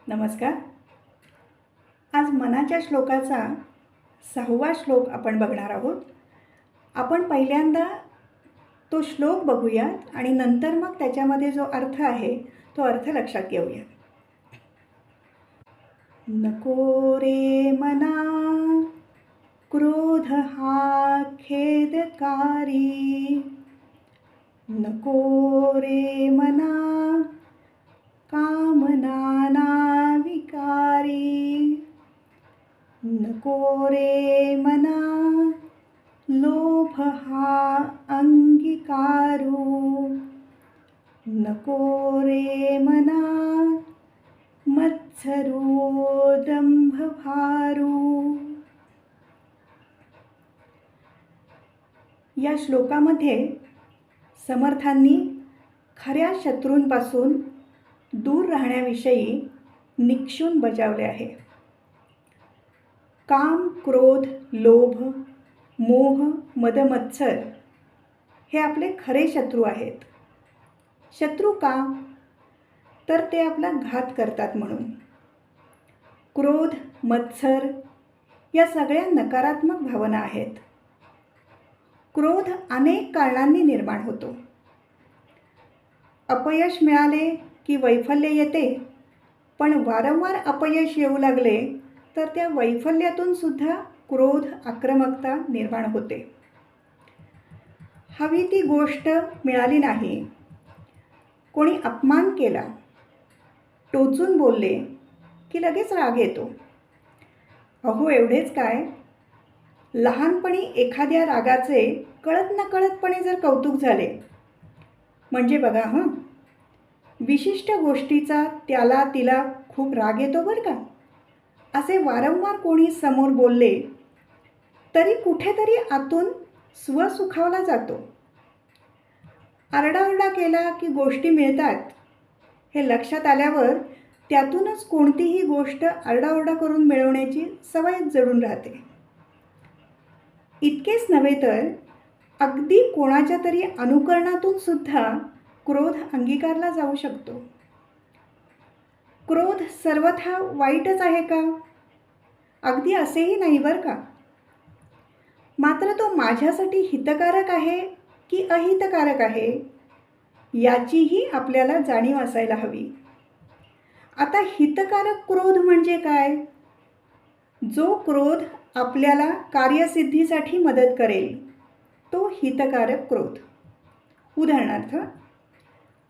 नमस्कार. आज मनाच्या श्लोकाचा 6वा श्लोक आपण बघणार आहोत. आपण पहिल्यांदा तो श्लोक बघूयात आणि नंतर मग त्याच्यामध्ये जो अर्थ आहे तो अर्थ लक्षात घेऊया. नको रे मना क्रोध हा खेदकारी, नको रे मना कामना विकारी, नको रे मना लोभ हा अंगीकारू, नको रे मना मत्सरो दंभ भारू. या श्लोकामध्ये समर्थांनी खऱ्या शत्रूंपासून दूर राहण्याविषयी निक्षून बजावले आहे. काम, क्रोध, लोभ, मोह, मद, मत्सर हे आपले खरे शत्रू आहेत. शत्रू का? तर ते आपला घात करतात म्हणून. क्रोध, मत्सर या सगळ्या नकारात्मक भावना आहेत. क्रोध अनेक कारणांनी निर्माण होतो. अपयश मिळाले की वैफल्य येते, पण वारंवार अपयश येऊ लागले तर त्या वैफल्यातून सुद्धा क्रोध, आक्रमकता निर्माण होते. हवी ती गोष्ट मिळाली नाही, कोणी अपमान केला, टोचून बोलले की लगेच राग येतो. अहो एवढेच काय, लहानपणी एखाद्या रागाचे कळत नकळतपणे जर कौतुक झाले म्हणजे बघा विशिष्ट गोष्टीचा त्याला तिला खूप राग येतो बरं का. असे वारंवार कोणी समोर बोलले तरी कुठेतरी आतून स्व सुखावला जातो. आरडाओरडा केला की गोष्टी मिळतात हे लक्षात आल्यावर त्यातूनच कोणतीही गोष्ट आरडाओरडा करून मिळवण्याची सवयच जडून राहते. इतकेच नव्हे तर अगदी कोणाच्या तरी अनुकरणातून सुद्धा क्रोध अंगीकारला जाऊ शकतो. क्रोध सर्वथा वाईटच आहे का? अगदी असेही नाही बरं का. मात्र तो माझ्यासाठी हितकारक आहे की अहितकारक आहे याचीही आपल्याला जाणीव असायला हवी. आता हितकारक क्रोध म्हणजे काय? जो क्रोध आपल्याला कार्यसिद्धीसाठी मदत करेल तो हितकारक क्रोध. उदाहरणार्थ,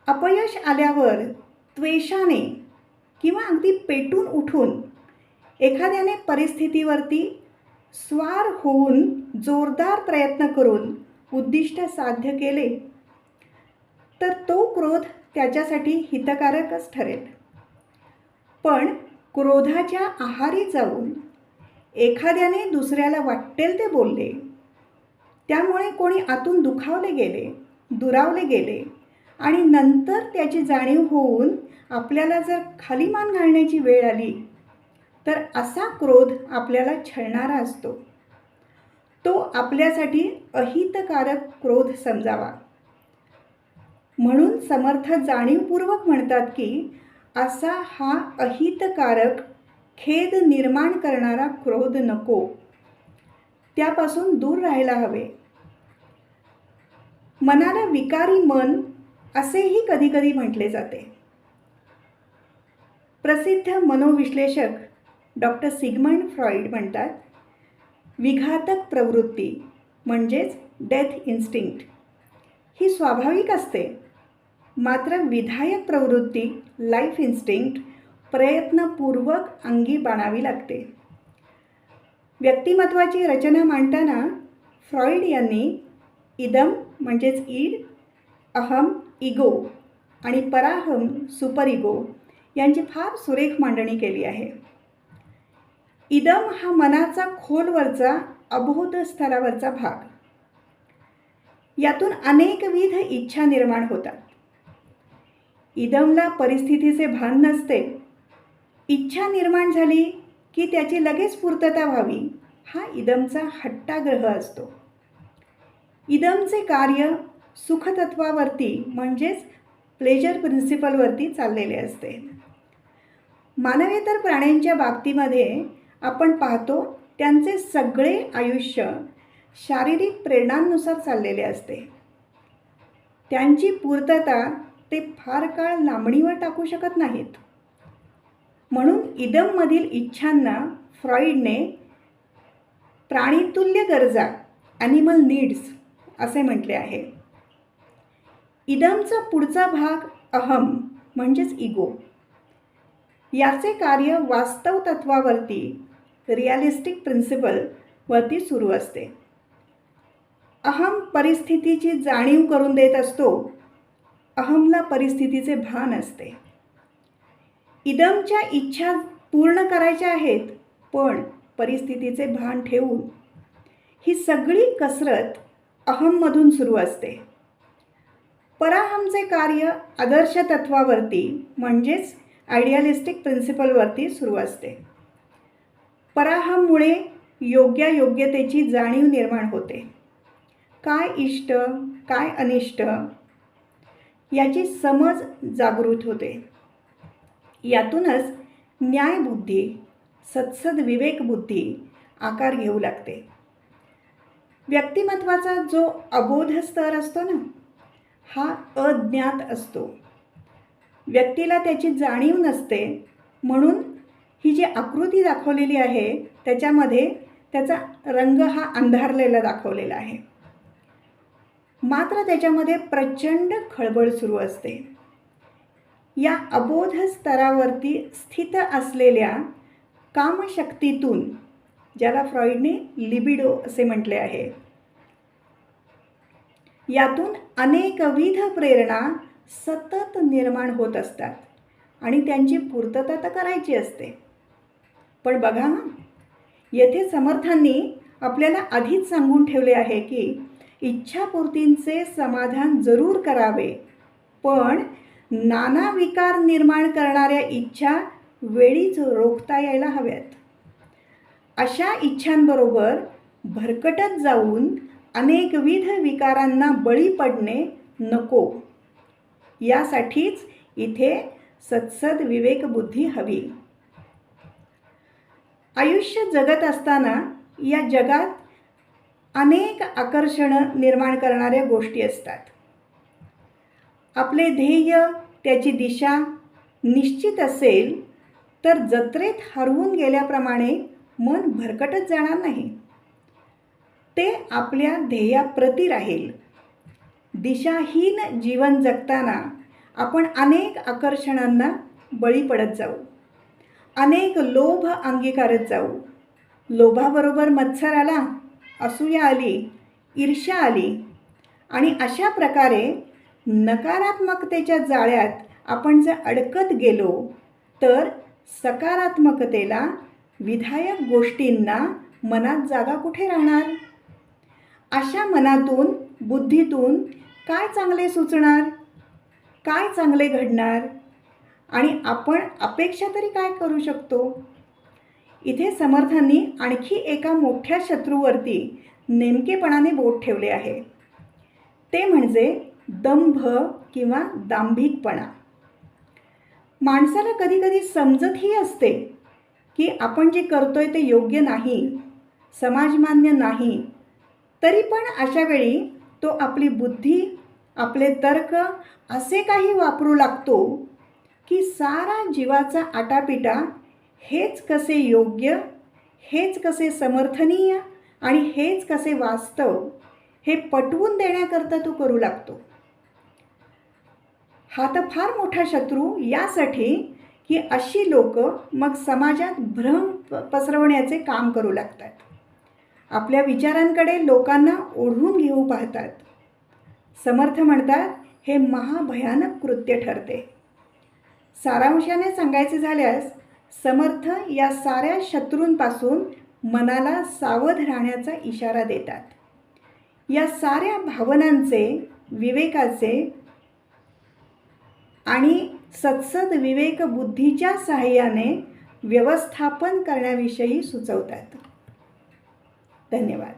अपयश आल्यावर त्वेषाने किंवा अगदी पेटून उठून एखाद्याने परिस्थितीवरती स्वार होऊन जोरदार प्रयत्न करून उद्दिष्ट साध्य केले तर तो क्रोध त्याच्यासाठी हितकारकच ठरेल. पण क्रोधाच्या आहारी जाऊन एखाद्याने दुसऱ्याला वाटेल ते बोलले, त्यामुळे कोणी आतून दुखावले गेले, दुरावले गेले आणि नंतर त्याची जाणीव होऊन आपल्याला जर खाली मान घालण्याची वेळ आली तर असा क्रोध आपल्याला छळणारा असतो. तो आपल्यासाठी अहितकारक क्रोध समजावा. म्हणून समर्थ जाणीवपूर्वक म्हणतात की असा हा अहितकारक खेद निर्माण करणारा क्रोध नको, त्यापासून दूर राहायला हवे. मनाला विकारी मन असेही कधीकधी म्हटले जाते. प्रसिद्ध मनोविश्लेषक डॉक्टर सिगमंड फ्रॉइड म्हणतात, विघातक प्रवृत्ती म्हणजेच डेथ इन्स्टिंक्ट ही स्वाभाविक असते, मात्र विधायक प्रवृत्ती लाईफ इन्स्टिंक्ट प्रयत्नपूर्वक अंगी बाणावी लागते. व्यक्तिमत्वाची रचना मांडताना फ्रॉइड यांनी इदम म्हणजेच ईड, अहम इगो आणि पराहम सुपर इगो यांची फार सुरेख मांडणी केली आहे. इदम हा मनाचा खोलवरचा अबोध स्तरावरचा भाग. यातून अनेकविध इच्छा निर्माण होतात. इदमला परिस्थितीचे भान नसते. इच्छा निर्माण झाली की त्याची लगेच पूर्तता व्हावी हा इदमचा हट्टाग्रह असतो. इदमचे कार्य सुखतत्वावरती म्हणजेच प्लेजर प्रिन्सिपलवरती चाललेले असते. मानवेतर प्राण्यांच्या बाबतीमध्ये आपण पाहतो त्यांचे सगळे आयुष्य शारीरिक प्रेरणांनुसार चाललेले असते. त्यांची पूर्तता ते फार काळ लांबणीवर टाकू शकत नाहीत. म्हणून इदममधील इच्छांना फ्रॉइडने प्राणीतुल्य गरजा, ॲनिमल नीड्स असे म्हटले आहे. इदमचा पुढचा भाग अहम म्हणजेच इगो. याचे कार्य वास्तव तत्वावरती, रिअलिस्टिक प्रिन्सिपलवरती सुरू असते. अहम परिस्थितीची जाणीव करून देत असतो. अहमला परिस्थितीचे भान असते. इदमच्या इच्छा पूर्ण करायच्या आहेत, पण परिस्थितीचे भान ठेवून ही सगळी कसरत अहममधून सुरू असते. पराहमचे कार्य आदर्श तत्वावरती म्हणजेच आयडियालिस्टिक प्रिन्सिपलवरती सुरू असते. पराहममुळे योग्यतेची जाणीव निर्माण होते. काय इष्ट काय अनिष्ट याची समज जागृत होते. यातूनच न्यायबुद्धी, सत्सद विवेकबुद्धी आकार घेऊ लागते. व्यक्तिमत्वाचा जो अबोध स्तर असतो ना, हा अज्ञात असतो. व्यक्तीला त्याची जाणीव नसते. म्हणून ही जी आकृती दाखवलेली आहे त्याच्यामध्ये त्याचा रंग हा अंधारलेला दाखवलेला आहे. मात्र त्याच्यामध्ये प्रचंड खळबळ सुरू असते. या अबोध स्तरावरती स्थित असलेल्या कामशक्तीतून, ज्याला फ्रॉइडने लिबिडो असे म्हटले आहे, यातून अनेकविध प्रेरणा सतत निर्माण होत असतात आणि त्यांची पूर्तता तर करायची असते. पण बघा ना, येथे समर्थांनी आपल्याला आधीच सांगून ठेवले आहे की इच्छापूर्तींचे समाधान जरूर करावे, पण नाना विकार निर्माण करणाऱ्या इच्छा वेळीच रोखता यायला हव्यात. अशा इच्छांबरोबर भरकटत जाऊन अनेकविध विकारांना बळी पडणे नको. यासाठीच इथे सत्सद विवेकबुद्धी हवी. आयुष्य जगत असताना या जगात अनेक आकर्षणं निर्माण करणाऱ्या गोष्टी असतात. आपले ध्येय, त्याची दिशा निश्चित असेल तर जत्रेत हरवून गेल्याप्रमाणे मन भरकटत जाणार नाही. ते आपल्या ध्येयाप्रती राहील. दिशाहीन जीवन जगताना आपण अनेक आकर्षणांना बळी पडत जाऊ. अनेक लोभ अंगीकारत जाऊ. लोभाबरोबर मत्सर आला, असूया आली, ईर्ष्या आली आणि अशा प्रकारे नकारात्मकतेच्या जाळ्यात आपण जर अडकत गेलो तर सकारात्मकतेला, विधायक गोष्टींना मनात जागा कुठे राहणार? अशा मनातून, बुद्धीतून काय चांगले सुचणार, काय चांगले घडणार आणि आपण अपेक्षा तरी काय करू शकतो? इथे समर्थांनी आणखी एका मोठ्या शत्रूवरती नेमकेपणाने बोट ठेवले आहे. ते म्हणजे दंभ किंवा दांभिकपणा. माणसाला कधीकधी समजतही असते की आपण जे करतोय ते योग्य नाही, समाजमान्य नाही. तरी पण अशा वेळी तो आपली बुद्धी, आपले तर्क असे काही वापरू लागतो की सारा जीवाचा आटापिटा हेच कसे योग्य, हेच कसे समर्थनीय आणि हेच कसे वास्तव हे पटवून देण्याकरता तो करू लागतो. हा तर फार मोठा शत्रू यासाठी की अशी लोक मग समाजात भ्रम पसरवण्याचे काम करू लागतात. आपल्या विचारांकडे लोकांना ओढून घेऊ पाहतात. समर्थ म्हणतात हे महाभयानक कृत्य ठरते. सारांशाने सांगायचे झाल्यास समर्थ या साऱ्या शत्रूंपासून मनाला सावध राहण्याचा इशारा देतात. या साऱ्या भावनांचे, विवेकाचे आणि सत्सद विवेकबुद्धीच्या सहाय्याने व्यवस्थापन करण्याविषयी सुचवतात. धन्यवाद.